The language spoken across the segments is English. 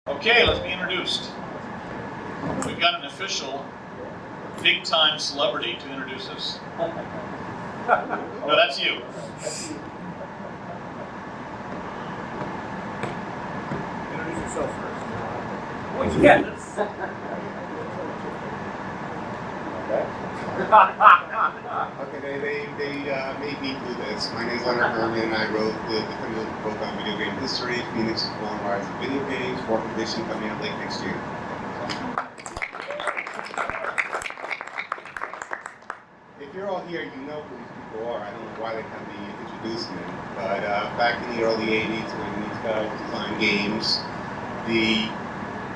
Okay, let's be introduced. We've got an official, big-time celebrity to introduce us. No, that's you. Introduce yourself first. Oh, yes. Okay, they made me do this. My name is Leonard Herman, and I wrote the definitive book on video game history, Phoenix's Fall and Rise of Video Games, 4th edition, coming out late next year. If you're all here, you know who these people are. I don't know why they can't be introducing them, but back in the early 80s when these guys designed games, the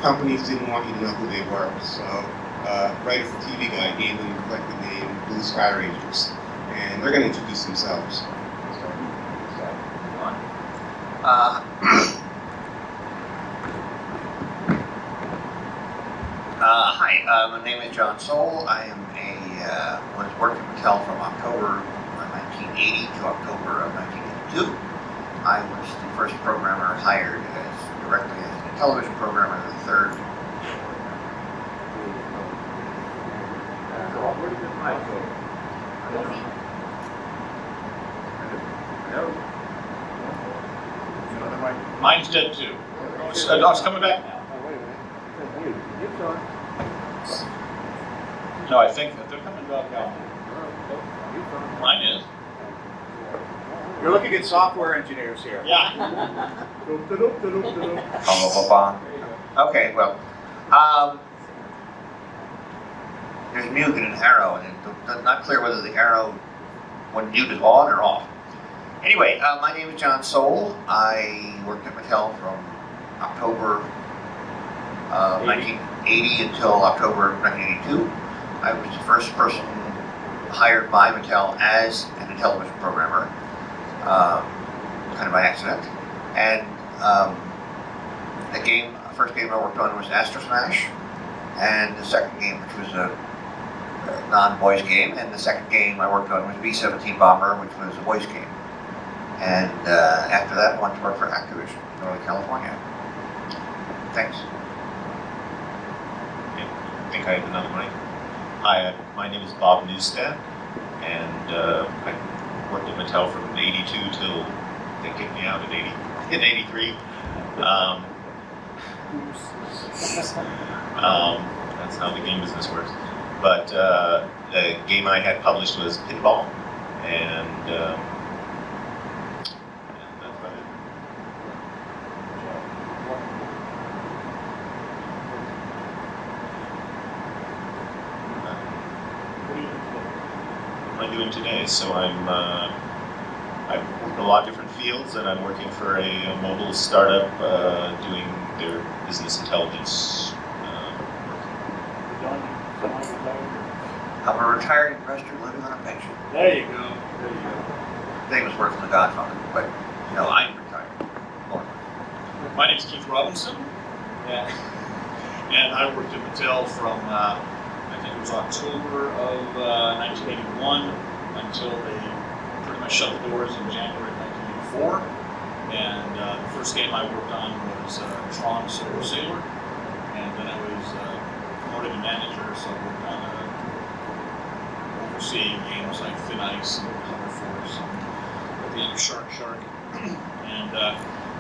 companies didn't want you to know who they were, so Writer for TV Guy gave them the collective name Blue Sky Rangers, and they're going to introduce themselves. Hi, my name is John Sohl. I am was working at Mattel from October 1980 to October of 1982. I was the first programmer hired directly as a television programmer, the third. Where did this mic go? Hello? Another mic? Mine's dead too. Oh, it's coming back now. Oh, wait a minute. It's on. No, I think that they're coming back out. Mine is. You're looking at software engineers here. Yeah. Okay, well, there's mute and an arrow, and it's not clear whether the arrow, when mute is on or off. Anyway, my name is John Sohl. I worked at Mattel from October 1980 until October 1982. I was the first person hired by Mattel as a television programmer, kind of by accident. And the first game I worked on was Astro Smash, and the second game, which was a non-voice game, and the second game I worked on was B-17 Bomber, which was a voice game. And after that, I went to work for Activision in Northern California. Thanks. I think I have another mic. Hi, my name is Bob Newstadt, and I worked at Mattel from '82 till they kicked me out in '83. That's how the game business works. But the game I had published was Pinball, and that's about it. What am I doing today? So I've worked in a lot of different fields, and I'm working for a mobile startup doing their business intelligence work. I'm a retired investor living on a pension. There you go. There you go. They was working The Godfather, but no, I'm retired. My name's Keith Robinson, and I worked at Mattel from I think it was October of 1981 until they pretty much shut the doors in January of 1984. And the first game I worked on was Tron Solar Sailor, and then I was promoted to manager, so I worked on overseeing games like Thin Ice and Cover Force, and at the end of Shark. And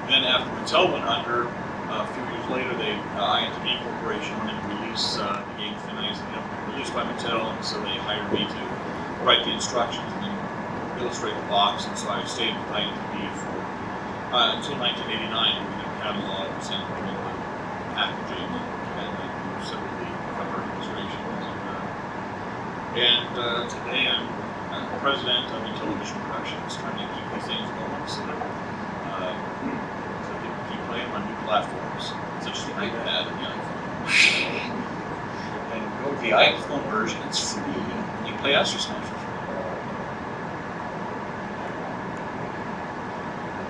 then after Mattel went under, a few years later, Intellivision Corporation wanted to release the game Thin Ice, and it was released by Mattel, and so they hired me to write the instructions and then illustrate the box, and so I stayed with Intellivision for until 1989, when the catalog was sent between the packaging and separately cover illustrations. And today I'm president of Intellivision Productions, trying to keep these things going so that so people can keep playing on new platforms, such as the iPad and the iPhone. And go with the iPhone version, it's free. You can play Astro Smash for free.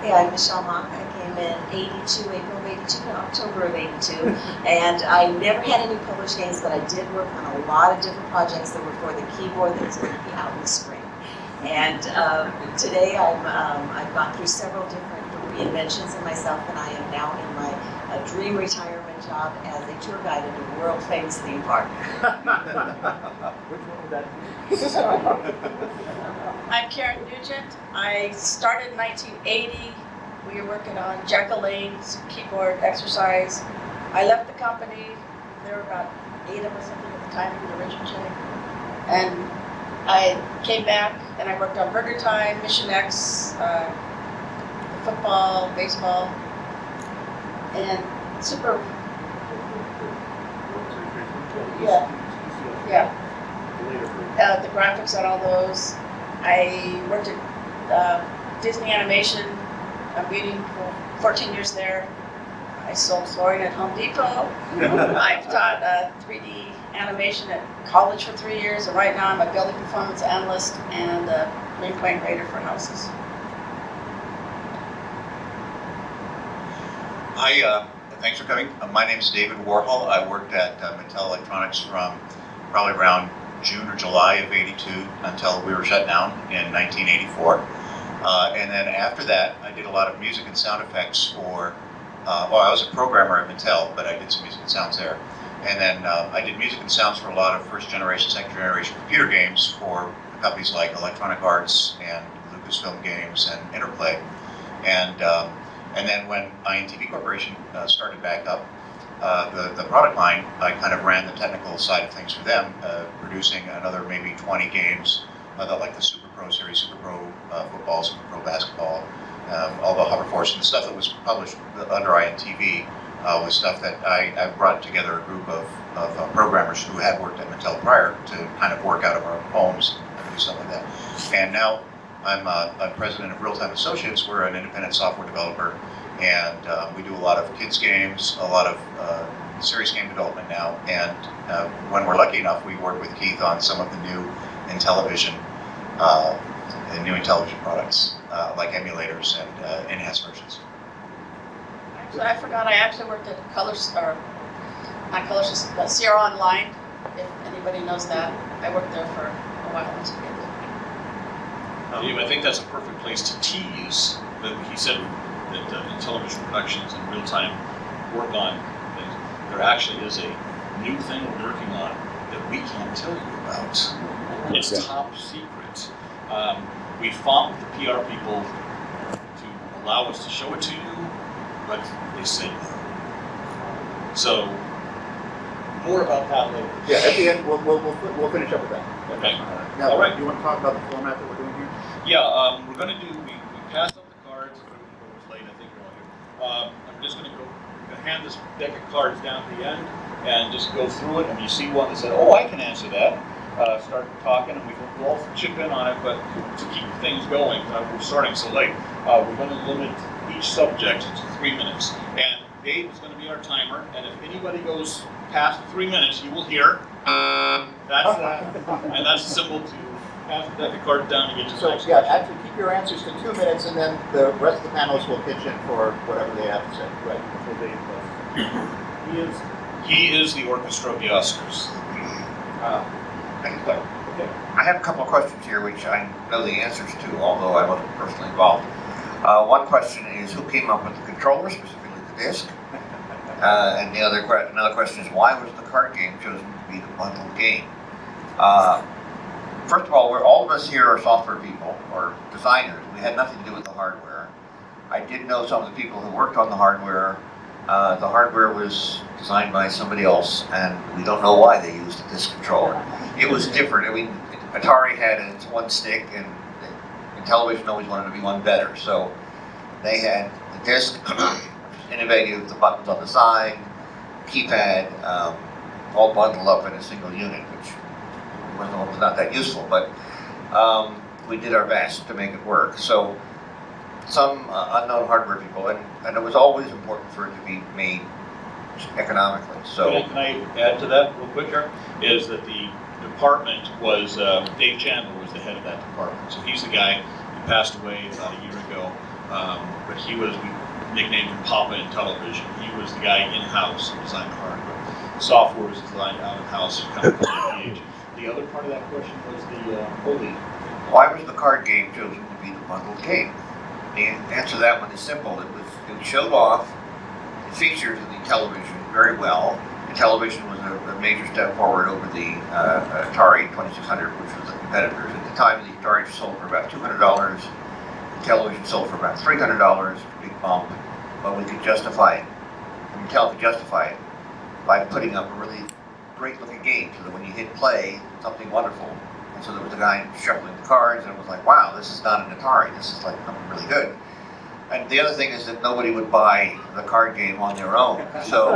Hey, I'm Michelle Mock. I came in April of 82, and October of 82, and I never had any published games, but I did work on a lot of different projects that were for the keyboard that's going to be out in the spring. And today I've gone through several different reinventions of myself, and I am now in my dream retirement a job as a tour guide at a world famous theme park. Which one would that be? I'm Karen Nugent. I started in 1980. We were working on Jack Elaine's keyboard exercise. I left the company. There were about 8 of us, I think, at the time, in the original chain. And I came back and I worked on Burger Time, Mission X, football, baseball, and super. Yeah. The graphics on all those. I worked at Disney Animation. I'm waiting for 14 years there. I sold flooring at Home Depot. I've taught 3D animation at college for 3 years, and right now I'm a building performance analyst and a Greenpoint rater for houses. Hi, thanks for coming. My name is David Warhol. I worked at Mattel Electronics from probably around June or July of '82 until we were shut down in 1984. And then after that, I did a lot of music and sound effects for, I was a programmer at Mattel, but I did some music and sounds there. And then I did music and sounds for a lot of first generation, second generation computer games for companies like Electronic Arts and Lucasfilm Games and Interplay. And then when INTV Corporation started back up, the product line, I kind of ran the technical side of things for them, producing another maybe 20 games, like the Super Pro Series, Super Pro Football, Super Pro Basketball, all the Hover Force, and the stuff that was published under INTV was stuff that I brought together a group of programmers who had worked at Mattel prior to kind of work out of our own homes and do stuff like that. And now I'm president of Real Time Associates. We're an independent software developer, and we do a lot of kids games, a lot of serious game development now. And when we're lucky enough, we work with Keith on some of the new Intellivision products, like emulators and enhanced versions. Actually, I forgot. I actually worked at not Colors, but Sierra Online. If anybody knows that, I worked there for a while. Dave, I think that's a perfect place to tease that he said that Intellivision Productions and Real Time work on things. There actually is a new thing we're working on that we can't tell you about. It's top secret. We fought with the PR people to allow us to show it to you, but they said no. So, more about that later. Yeah, at the end, we'll finish up with that. Okay. Now, All right. do you want to talk about the format that we're doing here? Yeah, we're going to do, we passed out the cards. It was late, I think you're all here. I'm just going to hand this deck of cards down to the end and just go through it. And you see one that said, oh, I can answer that. Start talking, and we'll all chip in on it, but to keep things going, we're starting so late, we're going to limit each subject to 3 minutes. And Dave is going to be our timer, and if anybody goes past 3 minutes, you will hear, that's that, and that's the symbol to pass the deck of cards down to get to the So, next yeah, question. actually keep your answers to 2 minutes, and then the rest of the panelists will pitch in for whatever they have to say. Right, before Dave does. He is the orchestra of the Oscars. I have a couple of questions here which I know the answers to, although I wasn't personally involved. One question is, who came up with the controller, specifically the disc? And another question is, why was the card game chosen to be the bundled game? First of all, all of us here are software people or designers. We had nothing to do with the hardware. I did know some of the people who worked on the hardware. The hardware was designed by somebody else, and we don't know why they used a disc controller. It was different. I mean, Atari had its one stick, and Intellivision always wanted to be one better. So they had the disc, which was innovative, the buttons on the side, keypad, all bundled up in a single unit, which was not that useful, but we did our best to make it work. So some unknown hardware people, and it was always important for it to be made economically. So Can I add to that real quick here? Is that the department was, Dave Chandler was the head of that department. So he's the guy who passed away about a year ago. But he was, we nicknamed him Papa in television. He was the guy in-house who designed the hardware. Software was designed out-of-house, kind of age. The other part of that question was the holy. why was the card game chosen to be the bundled game? The answer to that one is simple. It showed off the features of the Intellivision very well. Intellivision was a major step forward over the Atari 2600, which was the competitors. At the time, the Atari sold for about $200. Intellivision sold for about $300, big bump, but we could justify it. Intel could justify it by putting up a really great-looking game, so that when you hit play, something wonderful. And so there was a guy shuffling the cards, and it was like, wow, this is not an Atari. This is like something really good. And the other thing is that nobody would buy the card game on their own. So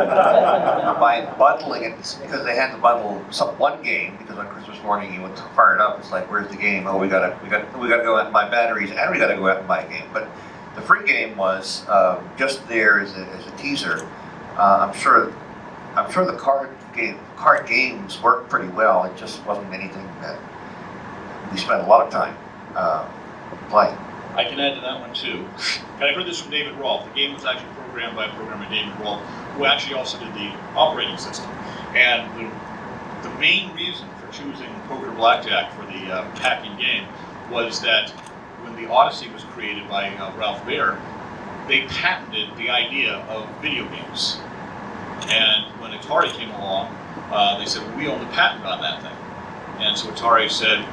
by bundling it, because they had to bundle one game, because on Christmas morning you would fire it up. It's like, where's the game? Oh, we gotta go out and buy batteries, and we gotta go out and buy a game. But the free game was just there as a teaser. I'm sure the card games worked pretty well. It just wasn't anything that we spent a lot of time playing. I can add to that one too. And I heard this from David Rolfe. The game was actually programmed by a programmer, David Rolfe, who actually also did the operating system. And the main reason for choosing Poker Blackjack for the hacking game was that when the Odyssey was created by Ralph Baer, they patented the idea of video games. And when Atari came along, they said, well, we own the patent on that thing. And so Atari said,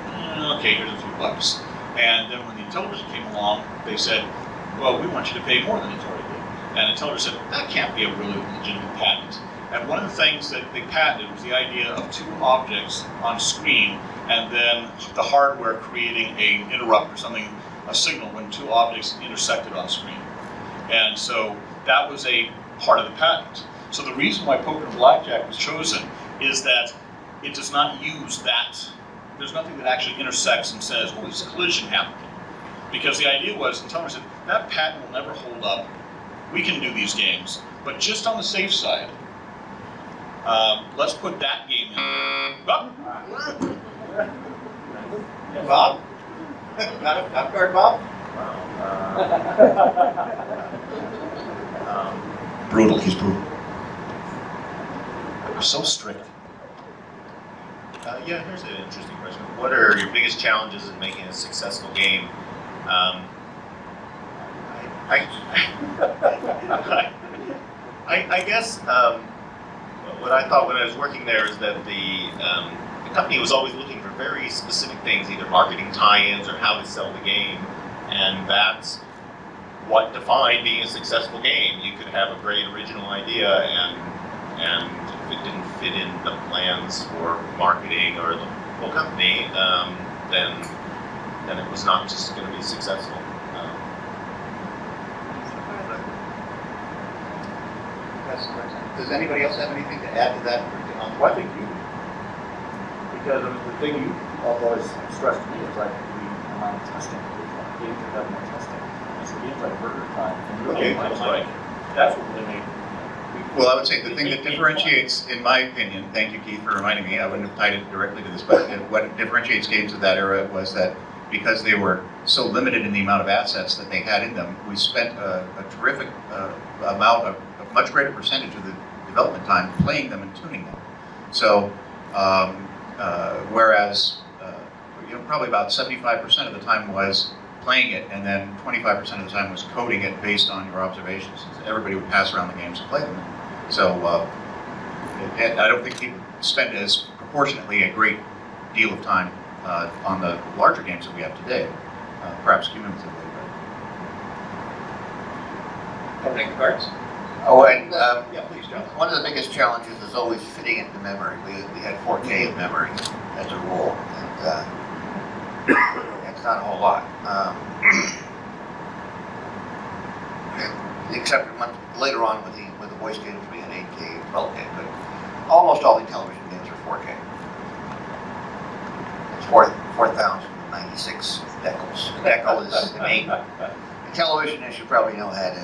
okay, here's a few bucks. And then when the Intellivision came along, they said, well, we want you to pay more than Atari did. And Intellivision said, that can't be a really legitimate patent. And one of the things that they patented was the idea of two objects on screen, and then the hardware creating an interrupt or something, a signal when two objects intersected on screen. And so that was a part of the patent. So the reason why Poker and Blackjack was chosen is that it does not use that. There's nothing that actually intersects and says, oh, there's a collision happening. Because the idea was, Intellivision said, that patent will never hold up. We can do these games, but just on the safe side, let's put that game in. Bob? Bob? Not guard Bob? Brutal, he's brutal. We're so strict. Yeah, here's an interesting question. What are your biggest challenges in making a successful game? I guess what I thought when I was working there is that the company was always looking for very specific things, either marketing tie-ins or how to sell the game, and that's what defined being a successful game. You could have a great original idea, and if it didn't fit in the plans for marketing or the whole company, then it was not just going to be successful. Does anybody else have anything to add to that? Well, I think you, because I mean, the thing you always stressed to me is like the amount of testing. Games that have more testing. And so games like Burger Time and Okay, that's right. That's what they make. Well, I would say the thing that differentiates, in my opinion, thank you, Keith, for reminding me, I wouldn't have tied it directly to this, but what differentiates games of that era was that because they were so limited in the amount of assets that they had in them, we spent a terrific amount of, a much greater percentage of the development time playing them and tuning them. So, whereas, probably about 75% of the time was playing it, and then 25% of the time was coding it based on your observations. Everybody would pass around the games and play them. So I don't think people spend as proportionately a great deal of time on the larger games that we have today, perhaps cumulatively. Opening cards? Oh, and Yeah, please, John. one of the biggest challenges is always fitting into memory. We had 4K of memory as a rule, and it's not a whole lot. Except later on with the voice games, we had 8K, 12K, but almost all the television games are 4K. It's 4,096 decals. The decal is the main. The television, as you probably know, had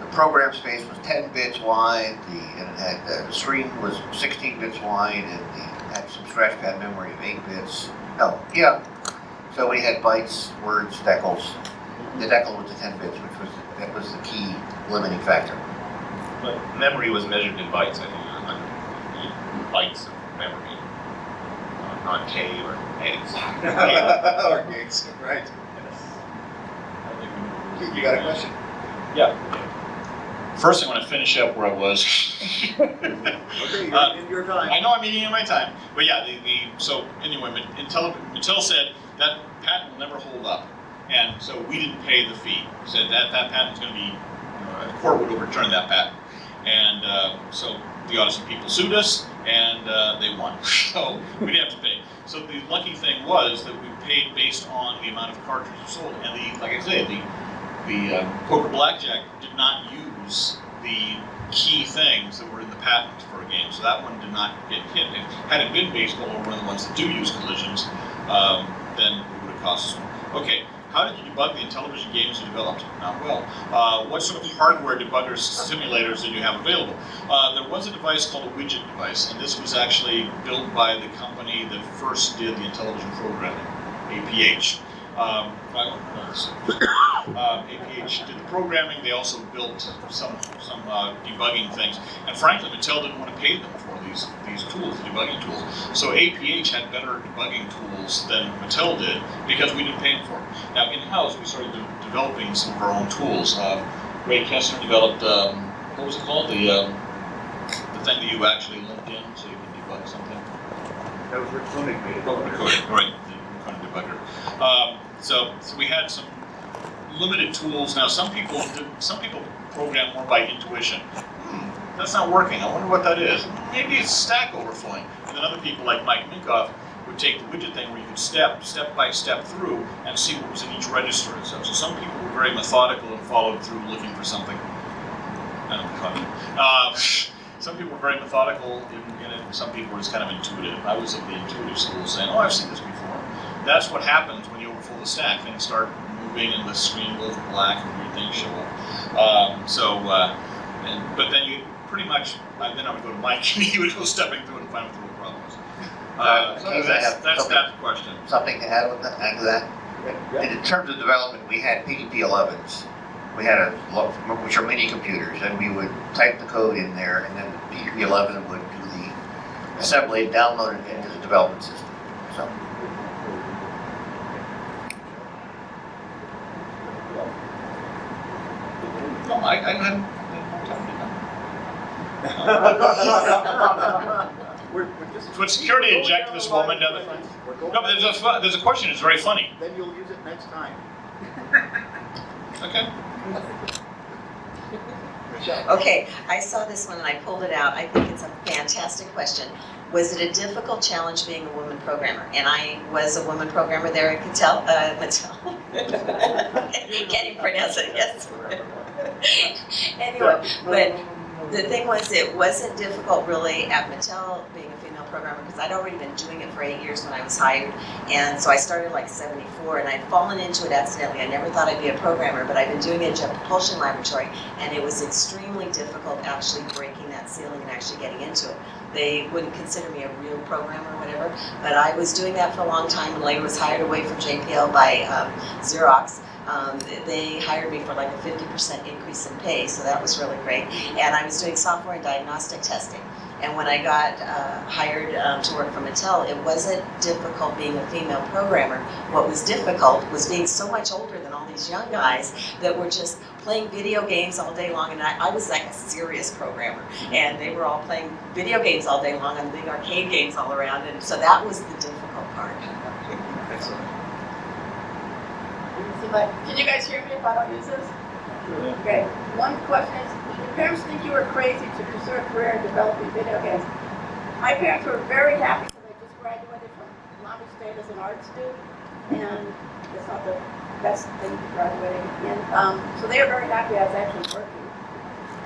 the program space was 10 bits wide, and it had the screen was 16 bits wide, and it had some scratch pad memory of 8 bits. No, yeah. So we had bytes, words, decals. The decal was the 10 bits, that was the key limiting factor. But memory was measured in bytes, I think, 150 bytes of memory, not K or eggs. Or gigs, right. You got a question? Yeah. First, I want to finish up where I was. Okay, you're in your time. I know I'm eating in my time, but yeah, so anyway, Mattel said that patent will never hold up, and so we didn't pay the fee. Said that patent's going to be, the court would overturn that patent, and so the Odyssey people sued us, and they won. So we didn't have to pay. So the lucky thing was that we paid based on the amount of cartridges sold, and like I said, the poker blackjack did not use the key things that were in the patent for a game, so that one did not get hit. And had it been baseball or one of the ones that do use collisions, then it would have cost us more. Okay, how did you debug the Intellivision games you developed? Not well. What sort of hardware debuggers, simulators did you have available? There was a device called a widget device, and this was actually built by the company that first did the Intellivision programming, APH. APH did the programming. They also built some debugging things. And frankly, Mattel didn't want to pay them for these tools, debugging tools. So APH had better debugging tools than Mattel did because we didn't pay them for it. Now in-house, we started developing some of our own tools. Ray Kessler developed what was it called? The thing that you actually linked in so you can debug something. That was recording. Right, the debugger. So we had some limited tools. Now some people program more by intuition. That's not working. I wonder what that is. Maybe it's stack overflowing. And then other people like Mike Minkoff would take the widget thing where you could step by step through and see what was in each register and stuff. So some people were very methodical and followed through looking for something. I don't know. Some people were very methodical in it. Some people were just kind of intuitive. I was of the intuitive school saying, oh, I've seen this before. That's what happens when you overfill the stack. Things start moving and the screen goes black and weird things show up. But then you pretty much, then I would go to Mike and he would go stepping through and find what the real problem was. So that's that question. Something to add with that? Add to that? In terms of development, we had PDP-11s. We had which are mini computers, and we would type the code in there, and then the PDP-11 would do the assembly, download it into the development system. So. No, I had We're just. Would security eject this woman down the front? No, but there's a question. It's very funny. Then you'll use it next time. Okay. Okay, I saw this one and I pulled it out. I think it's a fantastic question. Was it a difficult challenge being a woman programmer? And I was a woman programmer there at Mattel. Can't even pronounce it, yes. Anyway, but the thing was, it wasn't difficult really at Mattel being a female programmer because I'd already been doing it for 8 years when I was hired. And so I started like 74 and I'd fallen into it accidentally. I never thought I'd be a programmer, but I've been doing it at Jet Propulsion Laboratory, and it was extremely difficult actually breaking that ceiling and actually getting into it. They wouldn't consider me a real programmer or whatever, but I was doing that for a long time and later was hired away from JPL by Xerox. They hired me for like a 50% increase in pay, so that was really great. And I was doing software and diagnostic testing. And when I got hired to work for Mattel, it wasn't difficult being a female programmer. What was difficult was being so much older than all these young guys that were just playing video games all day long. And I was like a serious programmer. And they were all playing video games all day long and big arcade games all around. And so that was the difficult part. Excellent. Can you guys hear me if I don't use this? Okay. One question is, did your parents think you were crazy to pursue a career in developing video games? My parents were very happy because I just graduated from Lobby State as an art student, and it's not the best thing to graduating in. So they were very happy I was actually working.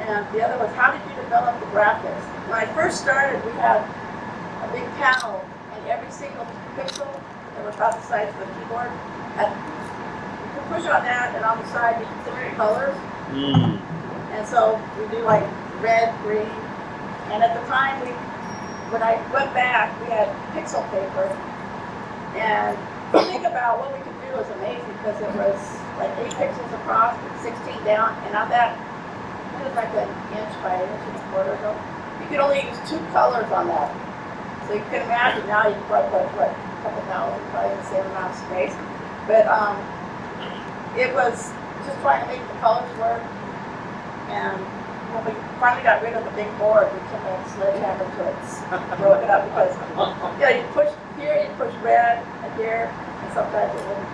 And the other was, how did you develop the graphics? When I first started, we had a big panel, and every single pixel that was about the size of a keyboard had push on that, and on the side you can see the colors. And so we do like red, green, and at the time when I went back, we had pixel paper, and to think about what we could do was amazing because it was like 8 pixels across, 16 down, and on that, it was like an inch by an inch and a quarter. So you could only use 2 colors on that. So you can imagine now you can probably put what, a couple thousand, probably the same amount of space. But it was just trying to make the colors work, and when we finally got rid of the big board, we took a sledgehammer to it, broke it up because, yeah, you push here, you push red, and here, and sometimes it wouldn't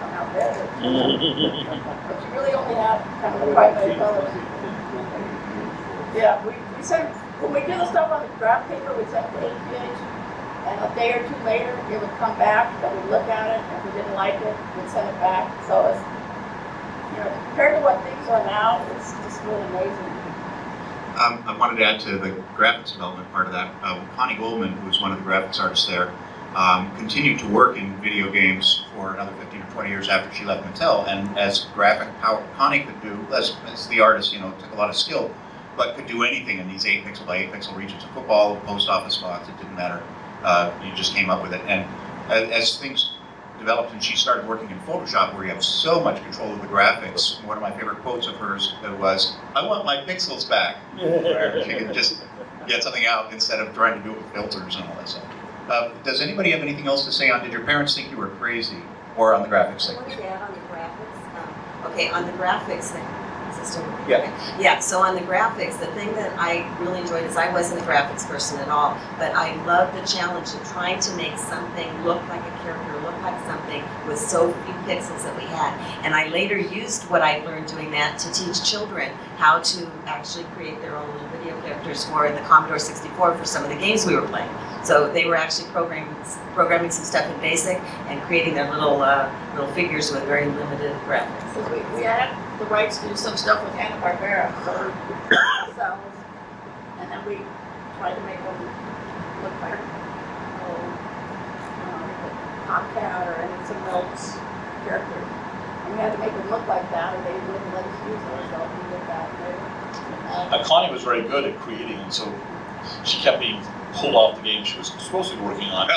come out red. But you really only have kind of the primary colors. Yeah, we sent, when we do the stuff on the graph paper, we sent it to HPH, and a day or two later, it would come back, and we'd look at it, and if we didn't like it, we'd send it back. So it's, you know, compared to what things are now, it's just really amazing. I wanted to add to the graphics development part of that. Connie Goldman, who was one of the graphics artists there, continued to work in video games for another 15 or 20 years after she left Mattel. And as graphic, how Connie could do, as the artist, you know, took a lot of skill, but could do anything in these 8 pixel by 8 pixel regions of football, post office box, it didn't matter. You just came up with it. And as things developed and she started working in Photoshop, where you have so much control of the graphics, one of my favorite quotes of hers was, "I want my pixels back," where she could just get something out instead of trying to do it with filters and all that stuff. Does anybody have anything else to say on, did your parents think you were crazy, or on the graphics thing? I wanted to add on the graphics. Okay, on the graphics thing. Is this still working? Yeah. Yeah, so on the graphics, the thing that I really enjoyed is I wasn't a graphics person at all, but I loved the challenge of trying to make something look like a character, look like something with so few pixels that we had. And I later used what I learned doing that to teach children how to actually create their own little video characters for the Commodore 64 for some of the games we were playing. So they were actually programming some stuff in BASIC and creating their little figures with very limited graphics. Because we had the rights to do some stuff with Hanna-Barbera, so, and then we tried to make them look like Tomcat or any some else characters. And we had to make them look like that, or they wouldn't let us use them, so we did that later. Connie was very good at creating, and so she kept being pulled off the game she was supposed to be working on.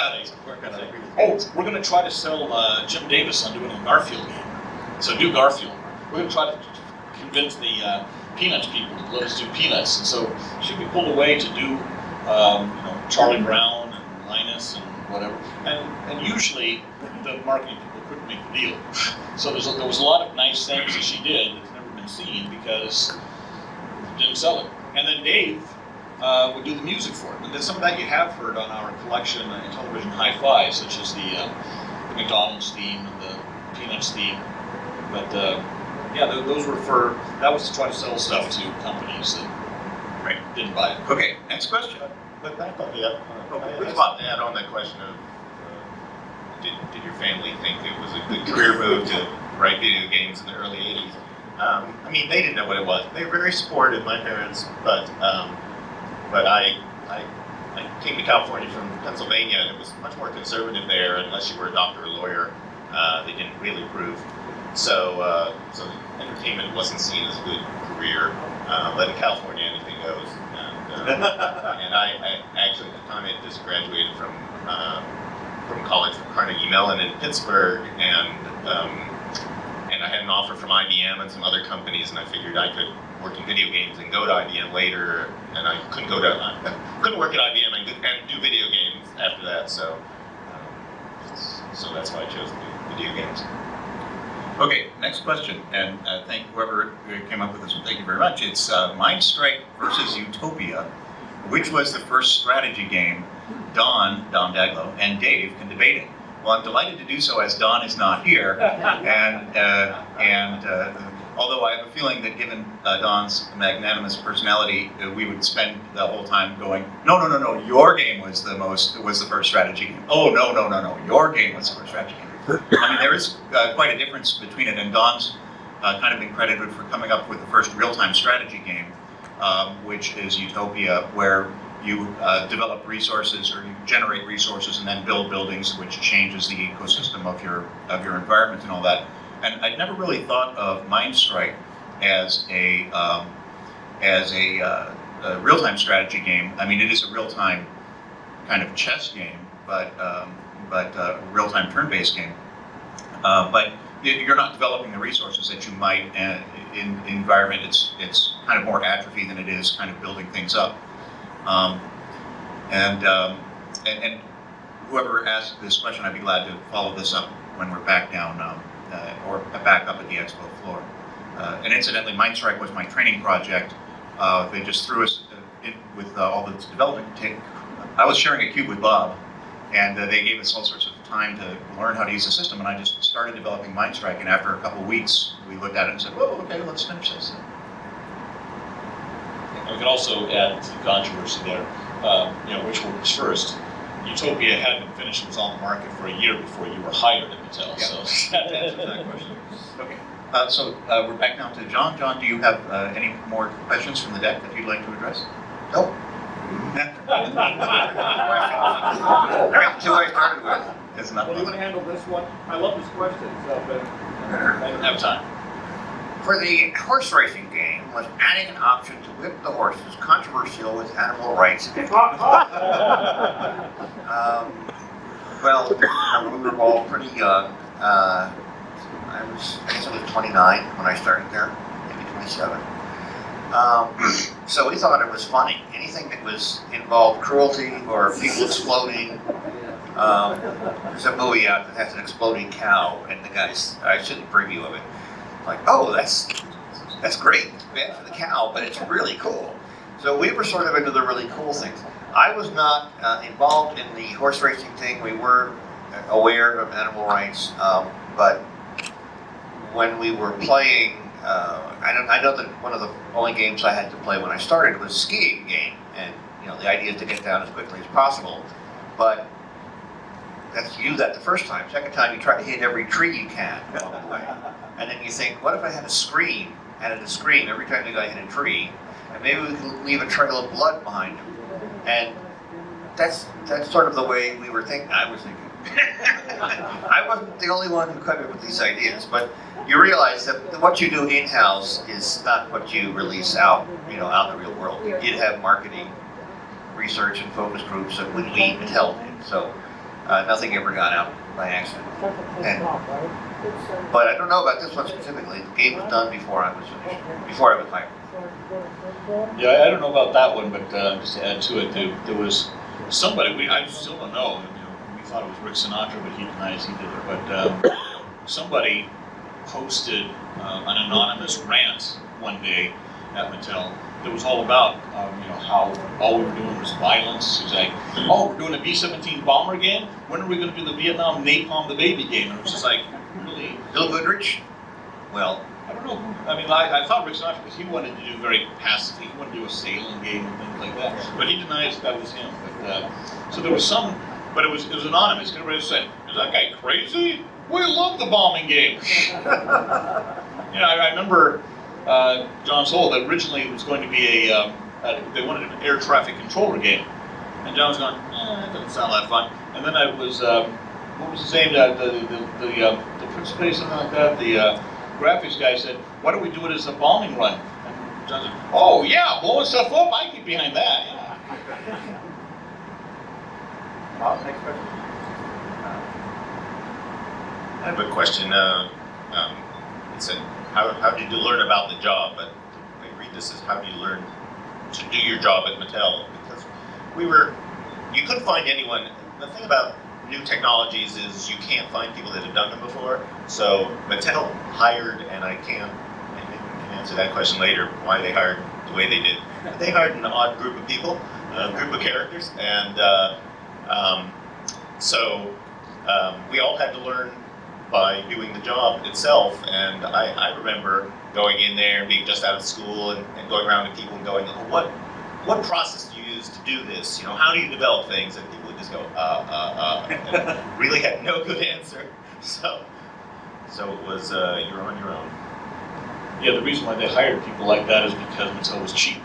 Oh, we're going to try to sell Jim Davis on doing a Garfield game. So do Garfield. We're going to try to convince the Peanuts people to let us do Peanuts. And so she'd be pulled away to do, Charlie Brown and Linus and whatever. And usually the marketing people couldn't make the deal. So there was a lot of nice things that she did that's never been seen because it didn't sell it. And then Dave would do the music for it. And then some of that you have heard on our collection in Intellivision Hi-Fi, such as the McDonald's theme and the Peanuts theme. But those were that was to try to sell stuff to companies that didn't buy it. Okay, next question. But back on the Please, I want to add on that question of did your family think it was a good career move to write video games in the early 80s? I mean, they didn't know what it was. They were very supportive, my parents, but I came to California from Pennsylvania, and it was much more conservative there. Unless you were a doctor or lawyer, they didn't really approve. So entertainment wasn't seen as a good career. But in California, anything goes. And I actually at the time I just graduated from college from Carnegie Mellon in Pittsburgh, and I had an offer from IBM and some other companies, and I figured I could work in video games and go to IBM later, and I couldn't couldn't work at IBM and do video games after that. So that's why I chose to do video games. Okay, next question, and thank whoever came up with this one. Thank you very much. It's Mind Strike versus Utopia. Which was the first strategy game? Don Daglow, and Dave can debate it. Well, I'm delighted to do so as Don is not here, and although I have a feeling that given Don's magnanimous personality, we would spend the whole time going, no, your game was the first strategy game. Oh, no, your game was the first strategy game. I mean, there is quite a difference between it, and Don's kind of been credited for coming up with the first real-time strategy game, which is Utopia, where you develop resources, or you generate resources and then build buildings, which changes the ecosystem of your environment and all that. And I'd never really thought of Mind Strike as a real-time strategy game. I mean, it is a real-time kind of chess game, but a real-time turn-based game. But you're not developing the resources that you might in the environment. It's kind of more atrophy than it is kind of building things up. And whoever asked this question, I'd be glad to follow this up when we're back down or back up at the expo floor. And incidentally, Mind Strike was my training project They just threw us in with all the development. I was sharing a cube with Bob, and they gave us all sorts of time to learn how to use the system, and I just started developing Mindstrike, and after a couple of weeks, we looked at it and said, "Whoa, okay, let's finish this." I could also add to the controversy there, which one was first. Utopia hadn't been finished, it was on the market for a year before you were hired at Mattel, Yeah. so that answers that question. Okay. So we're back down to John. John, do you have any more questions from the deck that you'd like to address? Nope. I got the two I started with. It's not Well, you want to handle this one? I love this question, so, but. I don't have time. For the horse racing game, was adding an option to whip the horses controversial with animal rights? Well, we were all pretty young. I guess I was 29 when I started there, maybe 27. So we thought it was funny. Anything that was involved cruelty or people exploding. There's a movie out that has an exploding cow, and the guy's, I should preview of it. Like, oh, that's great. It's bad for the cow, but it's really cool. So we were sort of into the really cool things. I was not involved in the horse racing thing. We were aware of animal rights, but when we were playing, I know that one of the only games I had to play when I started was a skiing game, and the idea is to get down as quickly as possible. But you do that the first time. Second time, you try to hit every tree you can along the way. And then you think, what if I had a scream, added a scream every time the guy hit a tree, and maybe we could leave a trail of blood behind him. And that's sort of the way we were thinking. I was thinking. I wasn't the only one who came up with these ideas, but you realize that what you do in-house is not what you release out, out in the real world. You did have marketing, research, and focus groups that we Mattel did. So nothing ever got out by accident. But I don't know about this one specifically. The game was done before I was finished, before I was hired. Yeah, I don't know about that one, but just to add to it, there was somebody, I still don't know, we thought it was Rick Sinatra, but he denies he did it, but somebody posted an anonymous rant one day at Mattel that was all about, how all we were doing was violence. It was like, oh, we're doing a B-17 bomber game? When are we going to do the Vietnam Napalm the Baby game? And it was just like, really? Bill Goodrich? Well, I don't know who, I thought Rick Sinatra, because he wanted to do very passive, he wanted to do a sailing game and things like that, but he denies that was him. But, so there was some, but it was anonymous. Everybody was saying, is that guy crazy? We love the bombing game. I remember John Sohl, that originally it was going to be they wanted an air traffic controller game. And John was going, that doesn't sound that fun. And then I was, what was his name, the Prince of Space, something like that, the graphics guy said, why don't we do it as a bombing run? And John said, oh yeah, blowing stuff up, I get behind that, yeah. Bob, next question. I have a question. It said, how did you learn about the job? But I read this as how do you learn to do your job at Mattel? Because you couldn't find anyone. The thing about new technologies is you can't find people that have done them before. So Mattel hired, and I can answer that question later, why they hired the way they did. But they hired an odd group of people, a group of characters, and so we all had to learn by doing the job itself. And I remember going in there and being just out of school and going around to people and going, oh, what process do you use to do this? How do you develop things? And people would just go, and really had no good answer. So it was, you're on your own. Yeah, the reason why they hired people like that is because Mattel was cheap.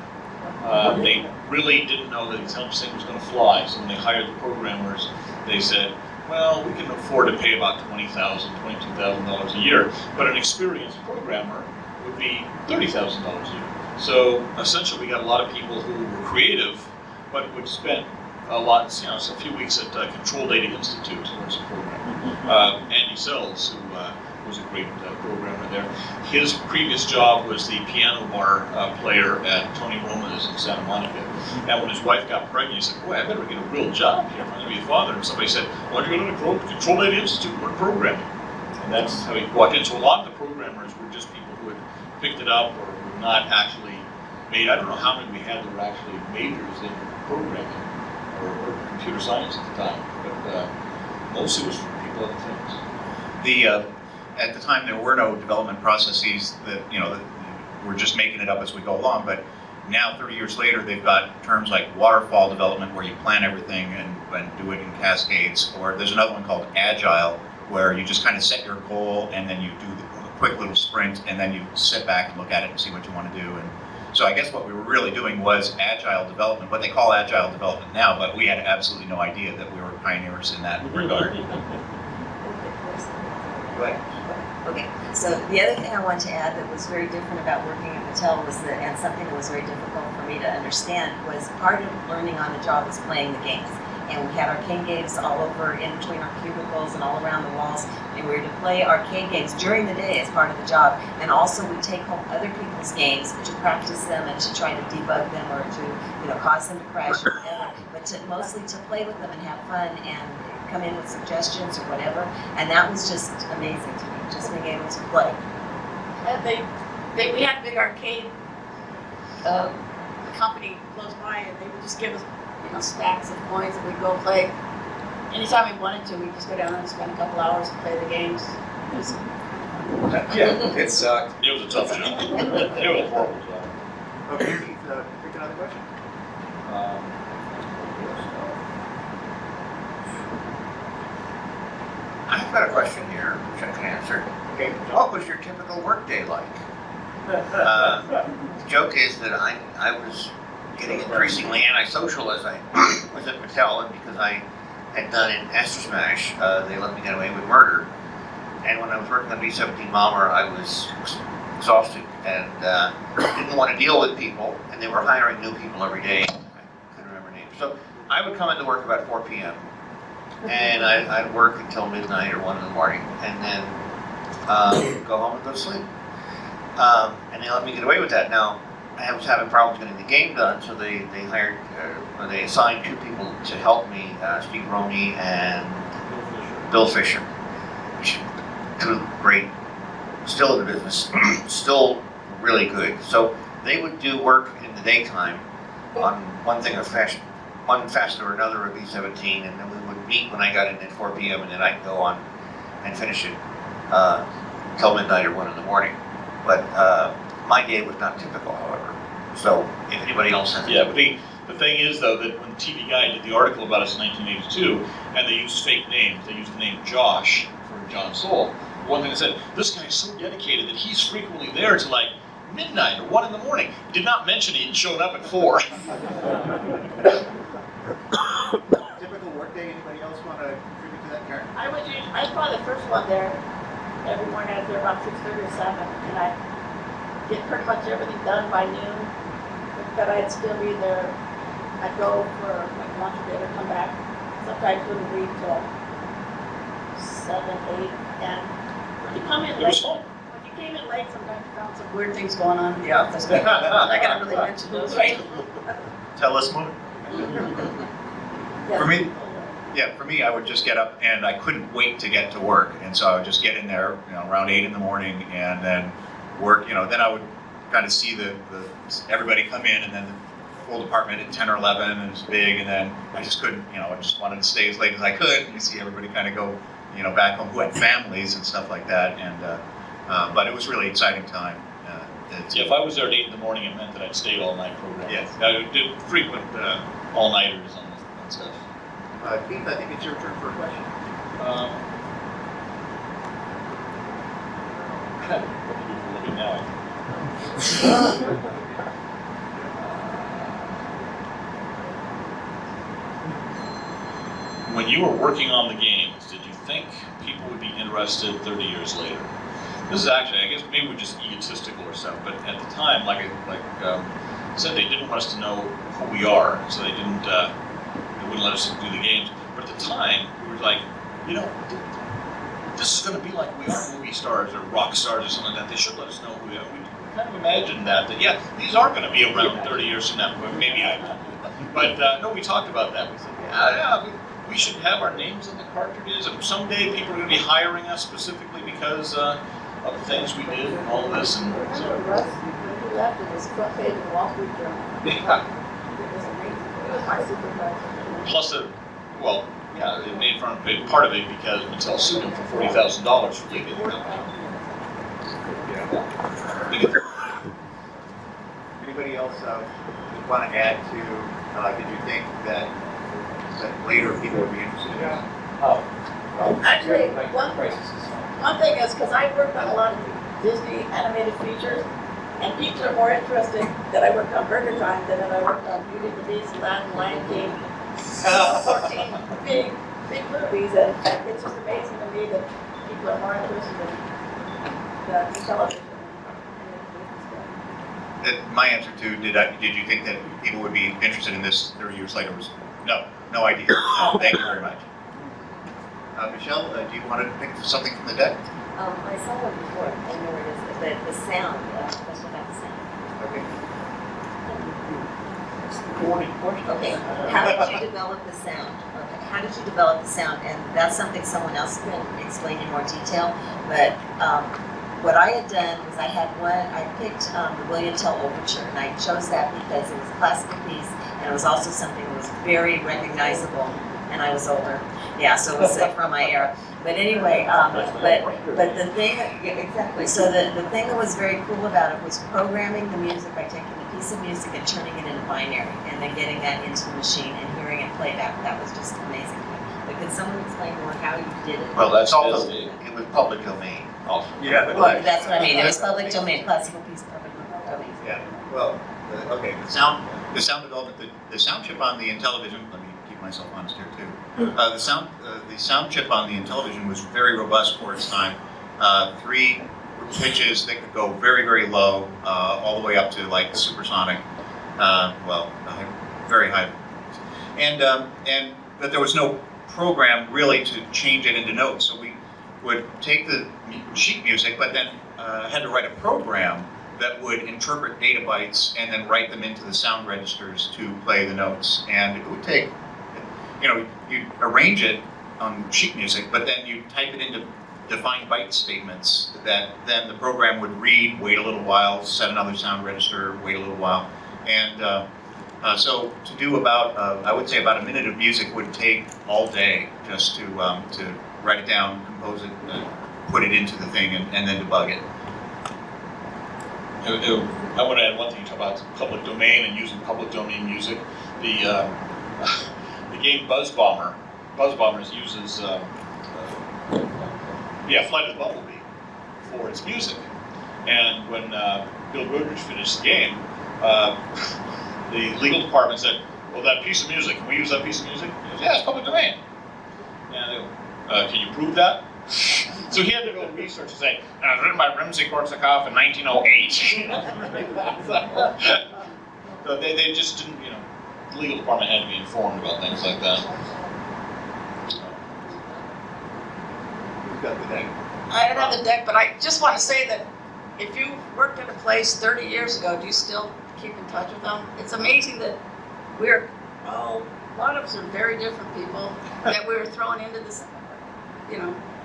They really didn't know that this thing was going to fly, so when they hired the programmers, they said, well, we can afford to pay about $20,000, $22,000 a year, but an experienced programmer would be $30,000 a year. So essentially, we got a lot of people who were creative, but would spend a lot, a few weeks at Control Data Institute, where it's a program. Andy Sells, who was a great programmer there. His previous job was the piano bar player at Tony Roma's in Santa Monica. And when his wife got pregnant, he said, boy, I better get a real job here if I'm going to be a father. And somebody said, why don't you go to the Control Data Institute and learn programming? And that's how he walked in. So a lot of the programmers were just people who had picked it up or were not actually made, I don't know how many we had that were actually majors in programming or computer science at the time, but mostly was from people other things. At the time, there were no development processes that, that we're just making it up as we go along, but now 30 years later, they've got terms like waterfall development where you plan everything and do it in cascades, or there's another one called agile where you just kind of set your goal and then you do a quick little sprint and then you sit back and look at it and see what you want to do. And so I guess what we were really doing was agile development, what they call agile development now, but we had absolutely no idea that we were pioneers in that regard. Go ahead. Okay, so the other thing I wanted to add that was very different about working at Mattel was that, and something that was very difficult for me to understand, was part of learning on the job was playing the games. And we had arcade games all over, in between our cubicles and all around the walls, and we were to play arcade games during the day as part of the job. And also we take home other people's games to practice them and to try to debug them or to, cause them to crash or whatever, but mostly to play with them and have fun and come in with suggestions or whatever. And that was just amazing to me, just being able to play. And we had a big arcade company close by, and they would just give us, stacks of coins, and we'd go play. Anytime we wanted to, we'd just go down and spend a couple hours and play the games. It was Yeah, it sucked. It was a tough job. It was a horrible job. Okay, Keith, pick another question. I've got a question here, which I can answer. Okay. What was your typical workday like? The joke is that I was getting increasingly antisocial as I was at Mattel, and because I had done in Astro Smash, they let me get away with murder. And when I was working on B-17 Bomber, I was exhausted and didn't want to deal with people, and they were hiring new people every day. I couldn't remember names. So I would come into work about 4 p.m. and I'd work until midnight or 1 in the morning, and then go home and go to sleep. And they let me get away with that. Now, I was having problems getting the game done, so they hired, they assigned 2 people to help me, Steve Roney and Bill Fisher. 2 great, still in the business, still really good. So they would do work in the daytime on one thing or one facet or another of B-17, and then we would meet when I got in at 4 p.m. and then I'd go on and finish it till midnight or 1 in the morning. But my day was not typical, however. So if anybody else has Yeah, but the thing is, though, that when the TV Guide did the article about us in 1982, and they used fake names, they used the name Josh for John Sohl. One thing they said, this guy is so dedicated that he's frequently there till like midnight or 1 in the morning. He did not mention he'd shown up at 4. Typical workday. Anybody else want to contribute to that, Karen? I was probably the first one there. Every morning I was there about 6:30 or 7, and I get pretty much everything done by noon. But I'd still be there. I'd go for like lunch or dinner, come back. Sometimes wouldn't leave till 7, 8, and when you come in It was late, fun. when you came in late, sometimes you found some weird things going on in the office. I'm not gonna really mention those, right? Tell us more. For me, for me, I would just get up and I couldn't wait to get to work. And so I would just get in there, around 8 in the morning and then work, then I would kind of see everybody come in, and then the full department at 10 or 11, and it's big, and then I just couldn't, I just wanted to stay as late as I could, and you see everybody kind of go, back home who had families and stuff like that. And, but it was really exciting time. Yeah, if I was there at 8 in the morning, it meant that I'd stay all night programming. Yes. I did frequent all-nighters on stuff. Keith, I think it's your turn for a question. What do you do for a living now? When you were working on the games, did you think people would be interested 30 years later? This is actually, I guess, maybe we're just egotistical or something, but at the time, like I said, they didn't want us to know who we are, so they didn't, they wouldn't let us do the games. But at the time, we were like, this is going to be like we are movie stars or rock stars or something like that. They should let us know who we are. We kind of imagined that yeah, these are going to be around 30 years from now. Maybe I don't. But no, we talked about that. We said, we should have our names on the cartridges, and someday people are going to be hiring us specifically because of the things we did and all of this. And so, left, it was front page of the Wall Street Journal. Yeah. It was amazing. It was my super project. Plus, it made fun of a big part of it because Mattel sued him for $40,000 for leaving the company. Anybody else want to add to, did you think that later people would be interested in this? Oh. Well, Actually, like, one- crisis is fine. One thing is, because I worked on a lot of Disney animated features, and people are more interested that I worked on Burger Time than that I worked on Beauty and the Beast, Aladdin, Lion King, 14 big movies, and it's just amazing to me that people are more interested in the television. My answer to, did you think that people would be interested in this 30 years later was no idea. Thank you very much. Michelle, do you want to pick something from the deck? I saw one before, I know where it is, the sound, question about the sound. Okay. Okay, how did you develop the sound? Okay, how did you develop the sound? And that's something someone else can explain in more detail, but what I had done was I picked the William Tell Overture, and I chose that because it was a classical piece, and it was also something that was very recognizable, and I was older. Yeah, so it was from my era. But anyway, but the thing, exactly, so the thing that was very cool about it was programming the music by taking a piece of music and turning it into binary, and then getting that into the machine and hearing it play back. That was just amazing to me. But could someone explain more how you did it? Well, that's also, it was public domain. Also. Yeah, Well, that's what I mean, it was public domain, classical piece, public domain. Yeah, well, okay. The sound development, the sound chip on the Intellivision, let me keep myself honest here too. The sound chip on the Intellivision was very robust for its time. 3 pitches that could go very, very low, all the way up to like supersonic, very high. But there was no program really to change it into notes. So we would take the sheet music, but then had to write a program that would interpret data bytes and then write them into the sound registers to play the notes. And it would take, you'd arrange it on sheet music, but then you'd type it into defined byte statements that then the program would read, wait a little while, set another sound register, wait a little while. And so to do about, I would say about a minute of music would take all day just to write it down, compose it, put it into the thing, and then debug it. I want to add one thing. You talk about public domain and using public domain music. The game Buzz Bomber uses Flight of the Bumblebee for its music. And when Bill Goodrich finished the game, the legal department said, "Well, that piece of music, can we use that piece of music?" He goes, "Yeah, it's public domain." And they go, "Can you prove that?" So he had to go research and say, "It was written by Rimsky-Korsakov in 1908. So they just didn't, the legal department had to be informed about things like that. Who's got the deck? I don't have the deck, but I just want to say that if you worked at a place 30 years ago, do you still keep in touch with them? It's amazing that a lot of us are very different people, that we were thrown into this,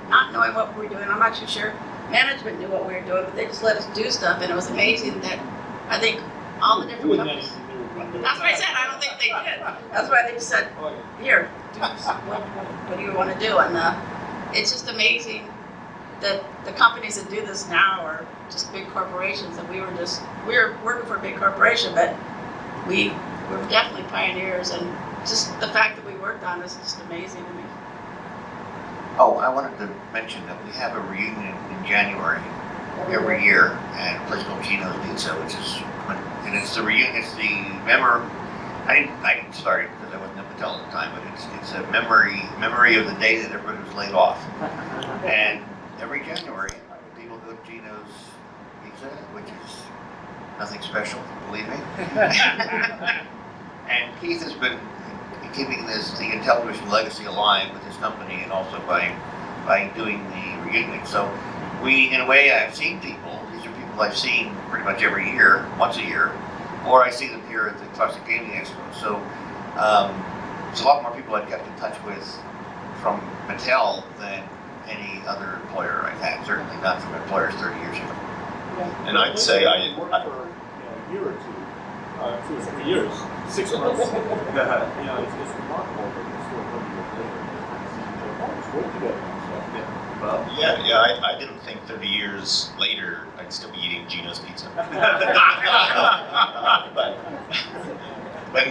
not knowing what we were doing. I'm not too sure management knew what we were doing, but they just let us do stuff, and it was amazing that I think all the different companies. That's what I said. I don't think they did. That's why they just said, "Here, do this. What do you want to do?" And it's just amazing that the companies that do this now are just big corporations, and we were working for a big corporation, but we were definitely pioneers, and just the fact that we worked on this is just amazing to me. Oh, I wanted to mention that we have a reunion in January every year at a place called Gino's Pizza, and it's the reunion. It's the I didn't start it because I wasn't at Mattel at the time, but it's a memory of the day that everybody was laid off. And every January, people go to Gino's Pizza, which is nothing special, believe me. And Keith has been keeping the Intellivision legacy alive with his company, and also by doing the reunion. So in a way, I've seen people. These are people I've seen pretty much every year, once a year, or I see them here at the Classic Gaming Expo. So it's a lot more people I've kept in touch with from Mattel than any other employer I've had. Certainly not from employers 30 years ago. And I'd say year or two, 2 or 3 years, 6 months. It's remarkable that we're still 30 years later. It's work together and stuff. Yeah, I didn't think 30 years later I'd still be eating Gino's pizza. But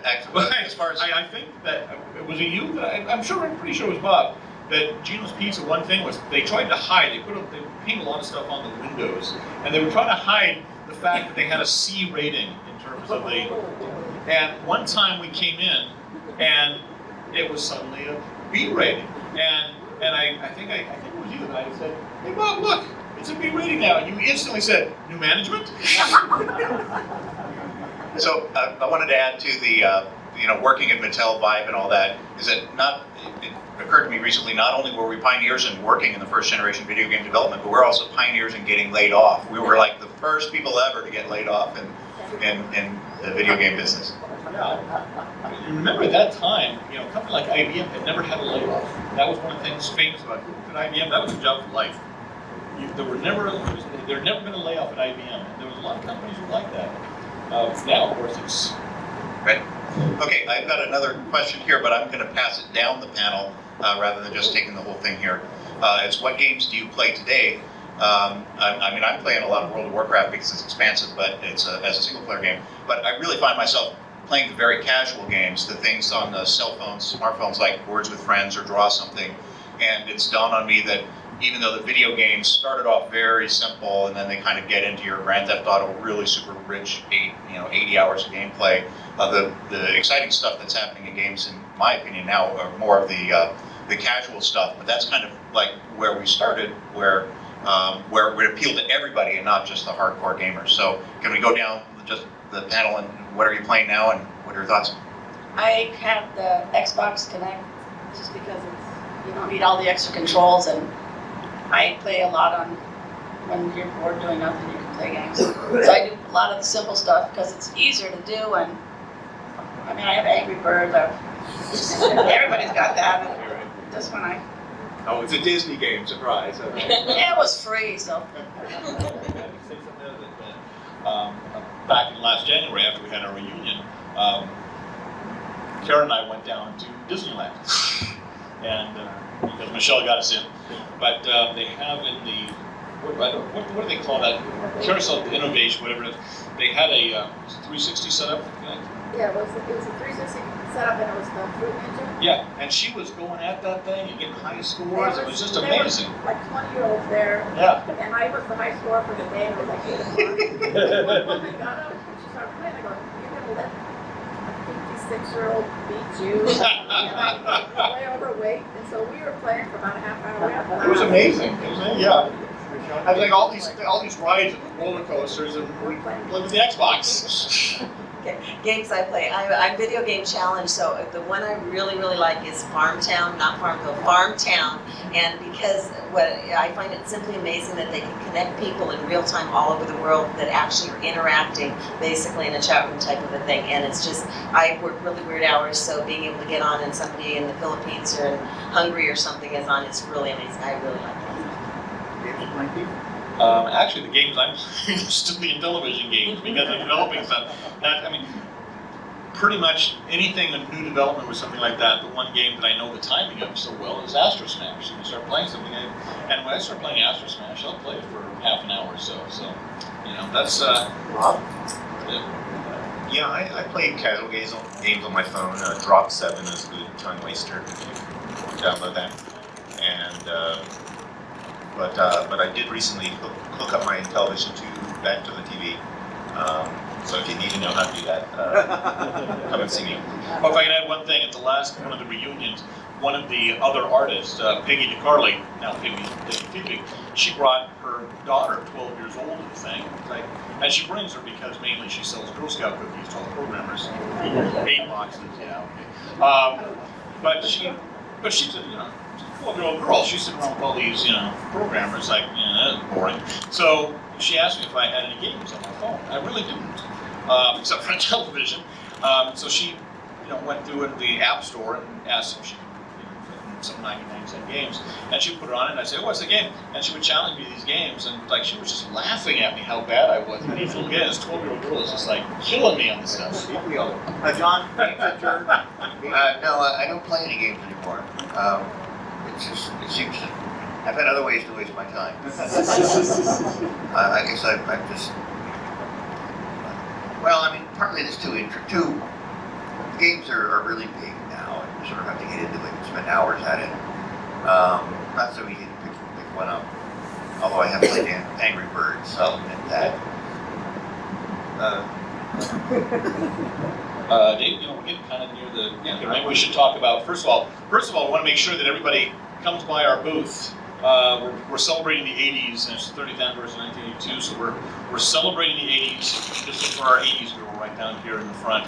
actually, as far as I think that, was it you? I'm pretty sure it was Bob, that Gino's Pizza, one thing was they tried to hide, they painted a lot of stuff on the windows, and they were trying to hide the fact that they had a C rating in terms of and one time we came in, and it was suddenly a B rating, and I think it was you, and I said, hey Bob, look, it's a B rating now, and you instantly said, new management? So I wanted to add to the, working at Mattel vibe and all that, is that it occurred to me recently, not only were we pioneers in working in the first generation video game development, but we're also pioneers in getting laid off. We were like the first people ever to get laid off in the video game business. Yeah. You remember at that time, a company like IBM had never had a layoff. That was one of the things famous about IBM. That was a job for life. There had never been a layoff at IBM. And there was a lot of companies who liked that. Now, of course, it's Right. Okay, I've got another question here, but I'm going to pass it down the panel rather than just taking the whole thing here. It's what games do you play today? I'm playing a lot of World of Warcraft because it's expansive, but it's as a single-player game. But I really find myself playing the very casual games, the things on the cell phones, smartphones, like Words with Friends or Draw Something. And it's dawned on me that even though the video games started off very simple, and then they kind of get into your Grand Theft Auto, really super rich, 80 hours of gameplay. The exciting stuff that's happening in games, in my opinion, now are more of the casual stuff. But that's kind of like where we started, where it appealed to everybody and not just the hardcore gamers. So can we go down just the panel and what are you playing now and what are your thoughts? I have the Xbox Connect just because you don't need all the extra controls, and I play a lot on when you're bored doing nothing, you can play games. So I do a lot of the simple stuff because it's easier to do, and I have Angry Birds. Everybody's got that. And just when Oh, it's a Disney game, surprise. Okay. it was free, so. Back in last January, after we had our reunion, Karen and I went down to Disneyland, and because Michelle got us in. But they have in the what do they call that? Carousel Innovation, whatever it is. They had a 360 setup. Yeah, it was a 360 setup, and it was the Fruit Ninja. Yeah, and she was going at that thing and getting high scores. It was just amazing. There were like 20-year-olds there. Yeah. And I was the high score for the day, and it was like 8 o'clock. When they got up and she started playing, I go, you're going to let a 56-year-old beat you? And I'm way overweight, and so we were playing for about a half hour. It was amazing. Yeah. I was like all these rides and roller coasters, and we're playing with the Xbox. Games I play. I'm video game challenged, so the one I really like is Farmtown, not Farmville, Farmtown. And because I find it simply amazing that they can connect people in real time all over the world that actually are interacting basically in a chat room type of a thing. And it's just, I work really weird hours, so being able to get on and somebody in the Philippines or in Hungary or something is on, it's really amazing. I really like it. Actually, the games I'm playing are still the Intellivision games because I'm developing stuff. Pretty much anything in new development or something like that, the one game that I know the timing of so well is Astro Smash. And you start playing something, and when I start playing Astro Smash, I'll play it for half an hour or so. So, that's Yeah, I play casual games on my phone. Drop 7 is a good time waster. Download that. And but I did recently hook up my Intellivision back to the TV. So if you need to know how to do that, come and see me. Oh, if I can add one thing, at the last one of the reunions, one of the other artists, Peggy DeCarly, she brought her daughter, 12 years old, to the thing. And she brings her because mainly she sells Girl Scout cookies to all the programmers. 8 boxes, yeah, okay. But she's a 12-year-old girl. She's sitting around with all these, programmers, that's boring. So she asked me if I had any games on my phone. I really didn't, except for Intellivision. So she, went through the App Store and asked if she could some 99-cent games, and she would put it on, and I'd say, "Oh, what's the game?" And she would challenge me to these games, and like she was just laughing at me how bad I was. And these little guys, 12-year-old girl, is just like killing me on this stuff. John, games at your No, I don't play any games anymore. It seems to, I've had other ways to waste my time. I guess I'm just, well, I mean, partly there's two games are really big now, and you sort of have to get into it and spend hours at it. Not so easy to pick one up, although I have played Angry Birds, so I'll admit that. Dave, we're getting kind of near the end here. Maybe we should talk about, first of all, I want to make sure that everybody comes by our booth. We're celebrating the 80s, and it's the 30th anniversary of 1982, so we're celebrating the 80s. This is for our 80s girl right down here in the front,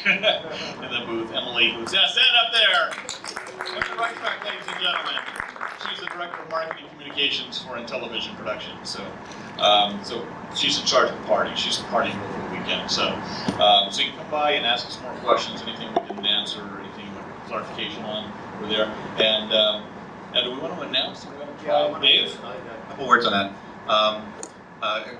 in the booth. Emily, who's stand up there. That's the right track, ladies and gentlemen. She's the director of marketing and communications for Intellivision production. So she's in charge of the party. She's the party girl for the weekend. So you can come by and ask us more questions, anything we didn't answer, or anything with clarification on, we're there. And do we want to announce? Do we want to try Dave? A couple words on that.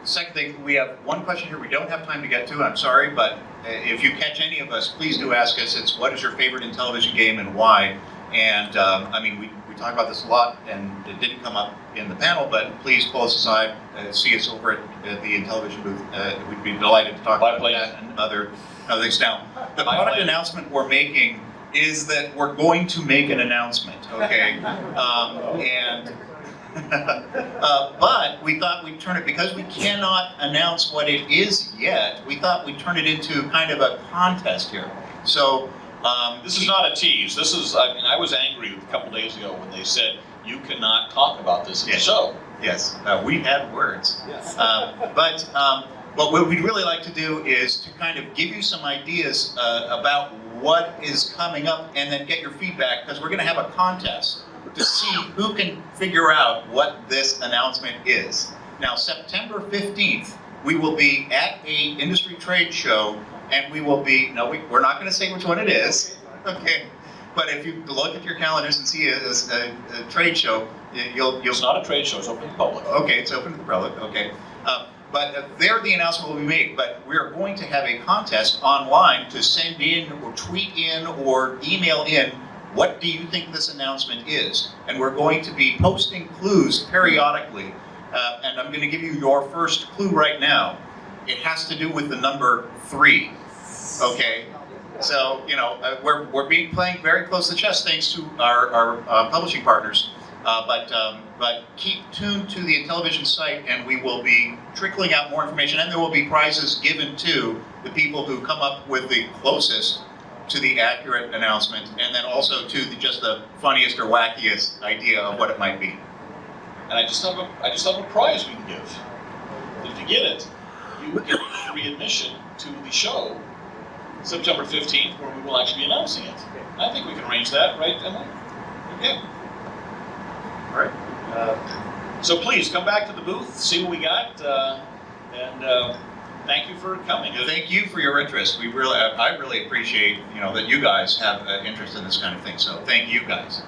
Second thing, we have one question here we don't have time to get to, I'm sorry, but if you catch any of us, please do ask us. It's what is your favorite Intellivision game and why? And I mean, we talk about this a lot, and it didn't come up in the panel, but please pull us aside, see us over at the Intellivision booth. We'd be delighted to talk about that and other things. Now, the product announcement we're making is that we're going to make an announcement, okay? But we thought we'd turn it, because we cannot announce what it is yet, we thought we'd turn it into kind of a contest here. So, this is not a tease. This is, I was angry a couple days ago when they said, you cannot talk about this in the show. Yes, we had words. Yes. But what we'd really like to do is to kind of give you some ideas about what is coming up, and then get your feedback, because we're going to have a contest to see who can figure out what this announcement is. Now, September 15th, we will be at a industry trade show, and we will be, we're not going to say which one it is, okay? But if you look at your calendars and see a trade show, you'll... It's not a trade show, it's open to the public. Okay, it's open to the public, okay. But there the announcement will be made, but we're going to have a contest online to send in, or tweet in, or email in, what do you think this announcement is? And we're going to be posting clues periodically, and I'm going to give you your first clue right now. It has to do with the number 3, okay? So, we're playing very close to the chest thanks to our publishing partners, but keep tuned to the Intellivision site, and we will be trickling out more information, and there will be prizes given to the people who come up with the closest to the accurate announcement, and then also to just the funniest or wackiest idea of what it might be. And I just have a prize we can give. If you get it, you get free admission to the show September 15th, where we will actually be announcing it. I think we can arrange that, right, Emily? Okay. All right. So please come back to the booth, see what we got, and thank you for coming. Thank you for your interest. I really appreciate that you guys have interest in this kind of thing. So thank you guys.